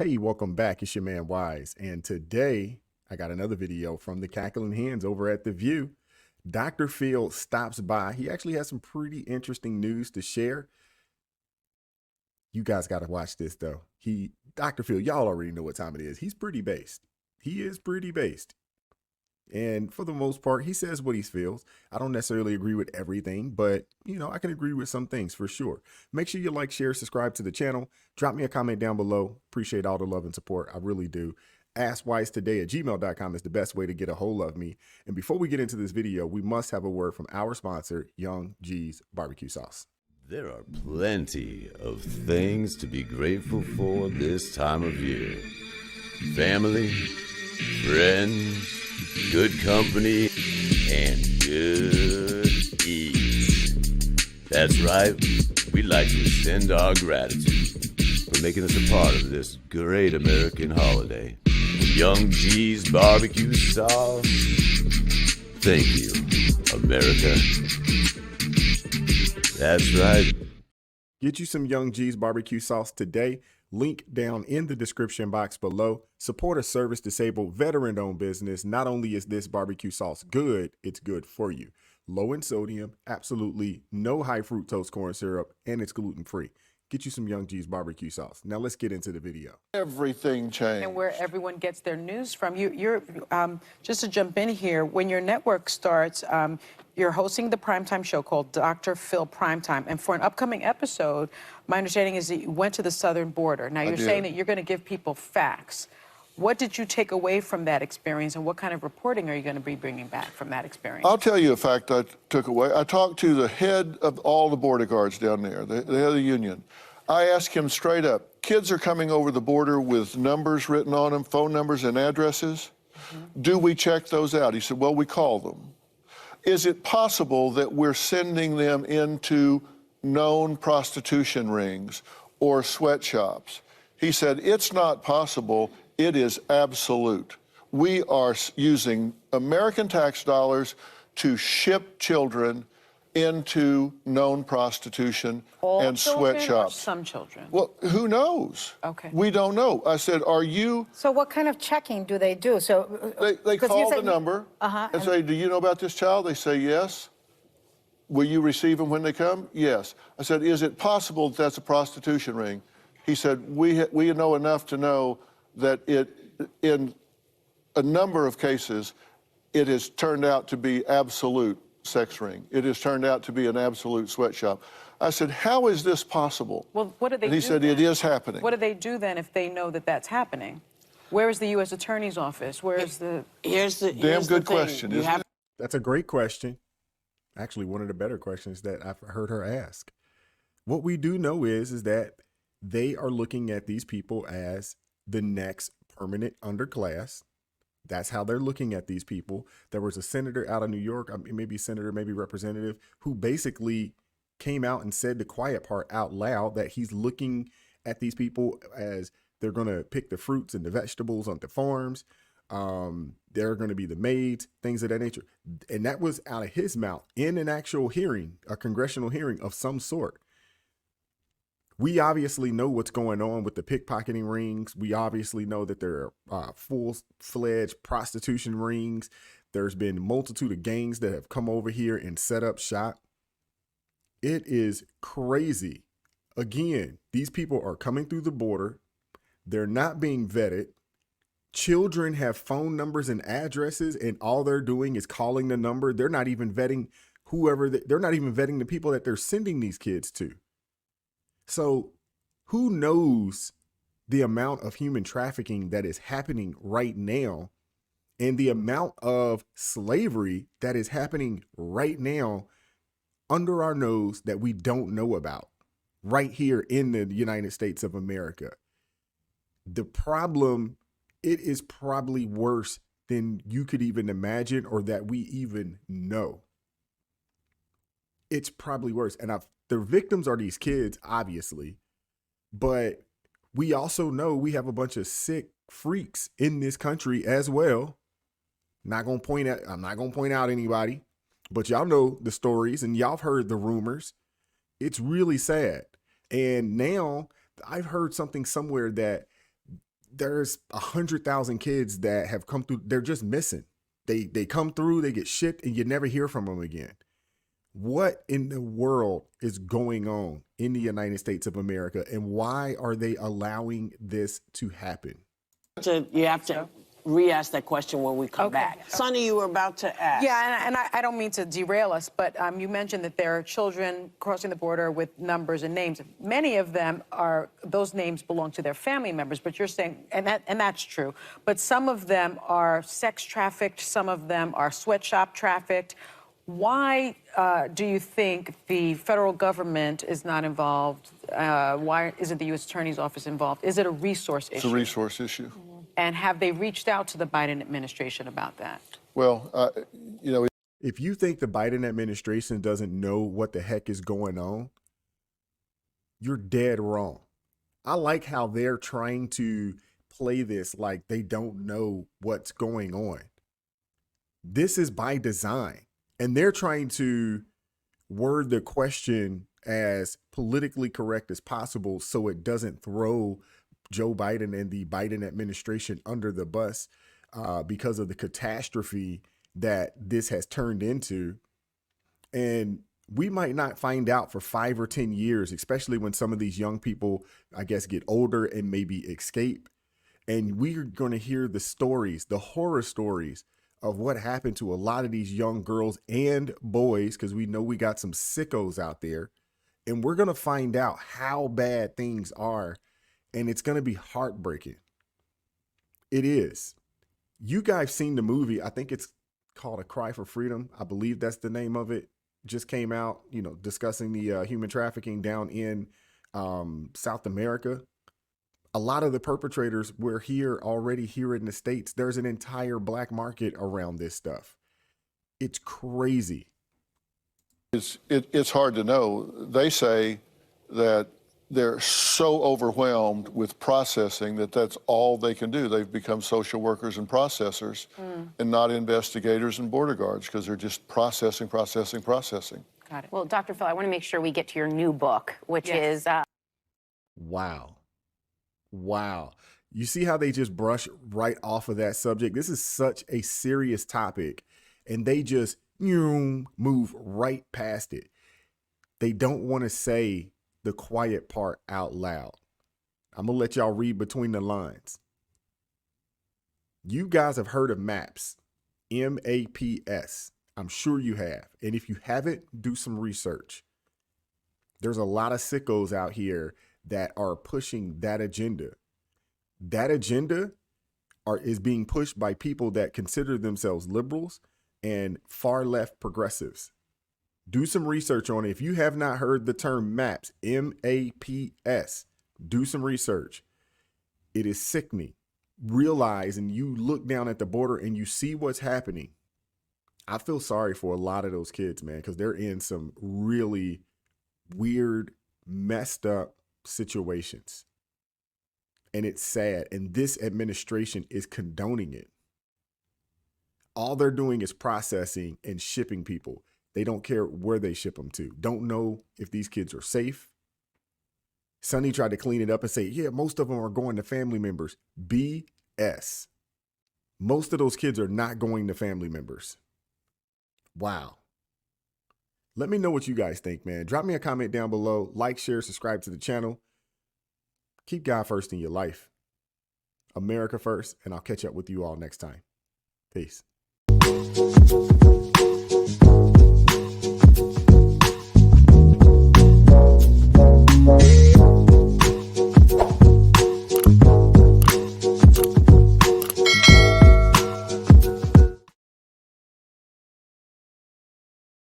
Hey, welcome back. It's your man Wise. And today I got another video from the Cackling Hens over at The View. Dr. Phil stops by. He actually has some pretty interesting news to share. You guys got to watch this though. Dr. Phil, y'all already know what time it is. He's pretty based. He is pretty based. And for the most part, he says what he feels. I don't necessarily agree with everything, but I can agree with some things for sure. Make sure you like, share, subscribe to the channel. Drop me a comment down below. Appreciate all the love and support. I really do. AskWiseToday@gmail.com is the best way to get a hold of me. And before we get into this video, we must have a word from our sponsor, Young G's Barbecue Sauce. There are plenty of things to be grateful for this time of year. Family, friends, good company, and good eats. That's right, we'd like to extend our gratitude for making us a part of this great American holiday. Young G's Barbecue Sauce. Thank you, America. That's right. Get you some Young G's Barbecue Sauce today. Link down in the description box below. Support a service-disabled, veteran-owned business. Not only is this barbecue sauce good, it's good for you. Low in sodium, absolutely no high fructose corn syrup, and it's gluten-free. Get you some Young G's Barbecue Sauce. Now let's get into the video. Everything changed. And where everyone gets their news from. You're just to jump in here, when your network starts, you're hosting the primetime show called Dr. Phil Primetime. And for an upcoming episode, my understanding is that you went to the southern border. Now, you're saying that you're going to give people facts. What did you take away from that experience, and what kind of reporting are you going to be bringing back from that experience? I'll tell you a fact I took away. I talked to the head of all the border guards down there, the head of the union. I asked him straight up, kids are coming over the border with numbers written on them, phone numbers and addresses. Do we check those out? He said, well, we call them. Is it possible that we're sending them into known prostitution rings or sweatshops? He said, it's not possible. It is absolute. We are using American tax dollars to ship children into known prostitution and sweatshops. Some children? Well, who knows? Okay. We don't know. I said, are you... So what kind of checking do they do? So They call the number and say, do you know about this child? They say, yes. Will you receive them when they come? Yes. I said, is it possible that that's a prostitution ring? He said, we know enough to know that in a number of cases, it has turned out to be absolute sex ring. It has turned out to be an absolute sweatshop. I said, how is this possible? Well, what do they do? And he said, then? it is happening. What do they do then if they know that that's happening? Where is the U.S. Attorney's Office? Where is the... Damn good question, isn't it? That's a great question. Actually, one of the better questions that I've heard her ask. What we do know is that they are looking at these people as the next permanent underclass. That's how they're looking at these people. There was a senator out of New York, maybe senator, maybe representative, who basically came out and said the quiet part out loud, that he's looking at these people as they're going to pick the fruits and the vegetables on the farms. They're going to be the maids, things of that nature. And that was out of his mouth in an actual hearing, a congressional hearing of some sort. We obviously know what's going on with the pickpocketing rings. We obviously know that there are full-fledged prostitution rings. There's been a multitude of gangs that have come over here and set up shop. It is crazy. Again, these people are coming through the border. They're not being vetted. Children have phone numbers and addresses, and all they're doing is calling the number. They're not even vetting they're not even vetting the people that they're sending these kids to. So who knows the amount of human trafficking that is happening right now and the amount of slavery that is happening right now under our nose that we don't know about right here in the United States of America. The problem, it is probably worse than you could even imagine or that we even know. It's probably worse. And the victims are these kids, obviously, but we also know we have a bunch of sick freaks in this country as well. I'm not going to point out anybody, but y'all know the stories and y'all have heard the rumors. It's really sad. And now I've heard something somewhere that there's 100,000 kids that have come through. They're just missing. They come through, they get shipped, and you never hear from them again. What in the world is going on in the United States of America, and why are they allowing this to happen? You have to re-ask that question when we come back. Sonny, you were about to ask. Yeah, and I don't mean to derail us, but you mentioned that there are children crossing the border with numbers and names. Many of them those names belong to their family members, but you're saying, and that's true, but some of them are sex trafficked, some of them are sweatshop trafficked. Why do you think the federal government is not involved? Why isn't the U.S. Attorney's Office involved? Is it a resource issue? It's a resource issue. And have they reached out to the Biden administration about that? Well, you know, If you think the Biden administration doesn't know what the heck is going on, you're dead wrong. I like how they're trying to play this like they don't know what's going on. This is by design. And they're trying to word the question as politically correct as possible so it doesn't throw Joe Biden and the Biden administration under the bus because of the catastrophe that this has turned into. And we might not find out for 5 or 10 years, especially when some of these young people, I guess, get older and maybe escape. And we're going to hear the stories, the horror stories of what happened to a lot of these young girls and boys, because we know we got some sickos out there. And we're going to find out how bad things are. And it's going to be heartbreaking. It is. You guys seen the movie. I think it's called A Cry for Freedom. I believe that's the name of it. Just came out, you know, discussing the human trafficking down in South America. A lot of the perpetrators were already here in the States. There's an entire black market around this stuff. It's crazy. it's hard to know. They say that they're so overwhelmed with processing that that's all they can do. They've become social workers and processors and not investigators and border guards because they're just processing. Got it. Well, Dr. Phil, I want to make sure we get to your new book, which is... Wow. You see how they just brush right off of that subject? This is such a serious topic, and they just move right past it. They don't want to say the quiet part out loud. I'm going to let y'all read between the lines. You guys have heard of MAPS, M-A-P-S. I'm sure you have. And if you haven't, do some research. There's a lot of sickos out here that are pushing that agenda. That agenda is being pushed by people that consider themselves liberals and far left progressives. Do some research on it. If you have not heard the term MAPS, M-A-P-S, do some research. It is sickening. Realize, and you look down at the border and you see what's happening. I feel sorry for a lot of those kids, man, because they're in some really weird, messed up situations. And it's sad. And this administration is condoning it. All they're doing is processing and shipping people. They don't care where they ship them to. Don't know if these kids are safe. Sonny tried to clean it up and say, yeah, most of them are going to family members. BS. Most of those kids are not going to family members. Wow. Let me know what you guys think, man. Drop me a comment down below. Like, share, subscribe to the channel. Keep God first in your life. America first, and I'll catch up with you all next time. Peace.